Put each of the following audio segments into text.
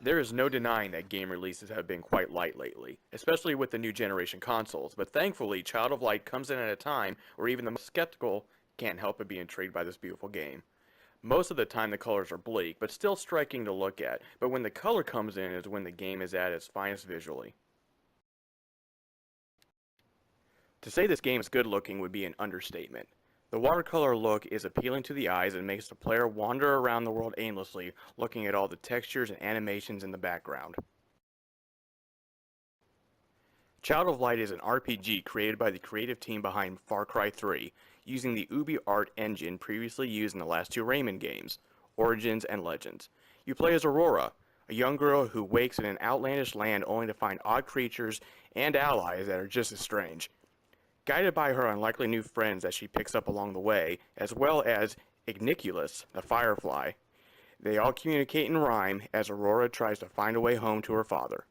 There is no denying that game releases have been quite light lately, especially with the new generation consoles, but thankfully Child of Light comes in at a time where even the most skeptical can't help but be intrigued by this beautiful game. Most of the time the colors are bleak, but still striking to look at, but when the color comes in is when the game is at its finest visually. To say this game is good looking would be an understatement. The watercolor look is appealing to the eyes and makes the player wander around the world aimlessly, looking at all the textures and animations in the background. Child of Light is an RPG created by the creative team behind Far Cry 3, using the UbiArt engine previously used in the last two Rayman games, Origins and Legends. You play as Aurora, a young girl who wakes in an outlandish land only to find odd creatures and allies that are just as strange. Guided by her unlikely new friends that she picks up along the way, as well as Igniculus, the firefly, they all communicate in rhyme as Aurora tries to find a way home to her father.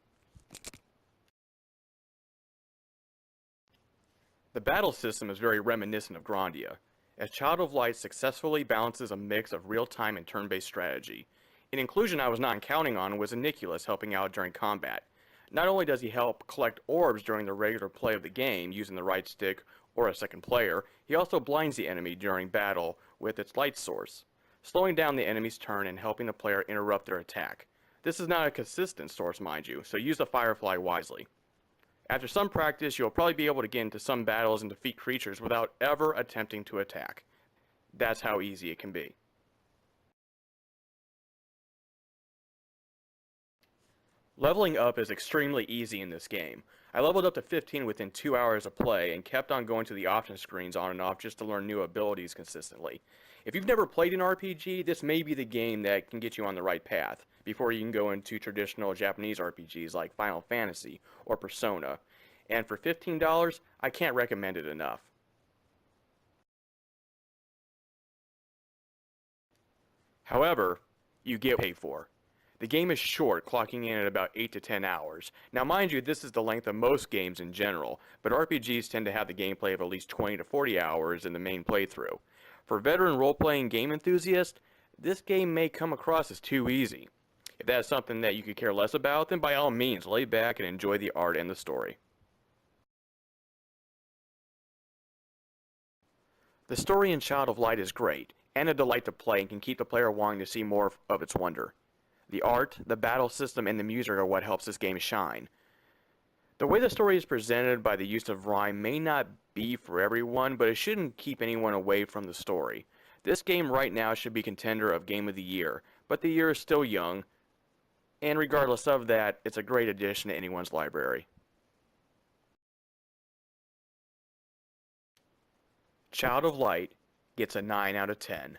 The battle system is very reminiscent of Grandia, as Child of Light successfully balances a mix of real-time and turn-based strategy. An inclusion I was not counting on was Igniculus helping out during combat. Not only does he help collect orbs during the regular play of the game using the right stick or a second player, he also blinds the enemy during battle with its light source, slowing down the enemy's turn and helping the player interrupt their attack. This is not a consistent source, mind you, so use the Firefly wisely. After some practice, you'll probably be able to get into some battles and defeat creatures without ever attempting to attack. That's how easy it can be. Leveling up is extremely easy in this game. I leveled up to 15 within 2 hours of play and kept on going to the option screens on and off just to learn new abilities consistently. If you've never played an RPG, this may be the game that can get you on the right path before you can go into traditional Japanese RPGs like Final Fantasy or Persona. And for $15, I can't recommend it enough. However, you get what you pay for. The game is short, clocking in at about 8 to 10 hours. Now mind you, this is the length of most games in general, but RPGs tend to have the gameplay of at least 20 to 40 hours in the main playthrough. For veteran role-playing game enthusiasts, this game may come across as too easy. If that's something that you could care less about, then by all means, lay back and enjoy the art and the story. The story in Child of Light is great, and a delight to play and can keep the player wanting to see more of its wonder. The art, the battle system, and the music are what helps this game shine. The way the story is presented by the use of rhyme may not be for everyone, but it shouldn't keep anyone away from the story. This game right now should be contender of Game of the Year, but the year is still young, and regardless of that, it's a great addition to anyone's library. Child of Light gets a 9 out of 10.